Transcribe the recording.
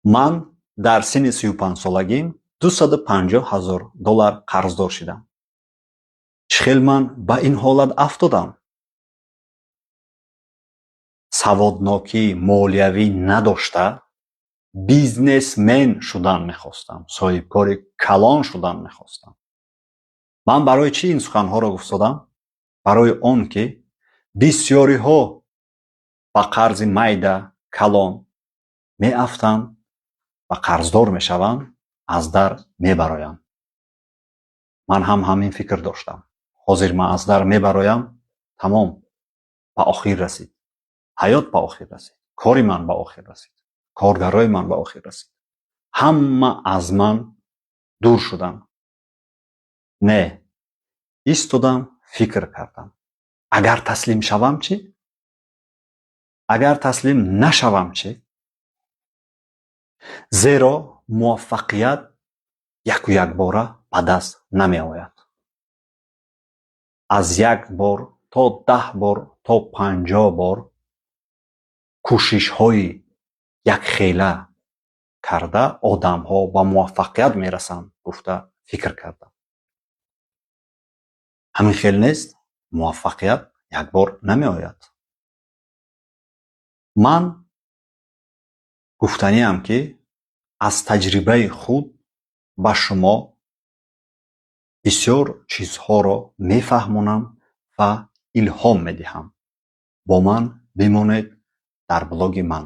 Ман дар синни 35 солагим $250,000 қарздор шидам. Чӣ хел ман ба ин ҳолат афтодам? Саводнокии молиявӣ надошта бизнесмен шудан мехостам, соҳибкори калон шудан мехостам. Ман барои чӣ ин суханҳоро гуфтодам? Барои он ки бисёриҳо ба қарзи майда калон меафтанд ва қарздор мешаванд, аз дар мебароянд. Ман ҳам ҳамин фикр доштам. ҳозир ман аз дар мебароям, тамом, ба охир расид. ҳаёт ба охир расид. кори ман ба охир расид. коргарои ман ба охир расид. ҳама аз ман дур шуданд. Не, истодам, фикр кардам. Агар таслим шавам чӣ? Агар таслим нашавам чӣ? Зеро муваффақият яку якбора ба даст намеояд. аз 1 бор то 10 бор то 50 бор кӯшишҳои якхела карда одамҳо ба муваффақият мерасанд гуфта фикр кардам. ҳамин хел нест? муваффақият як бор намеояд. ман гуфтаниам ки аз таҷрибаи худ ба шумо бисёр чизҳоро мефаҳмонам ва илҳом медиҳам. бо ман бимонед дар блоги ман.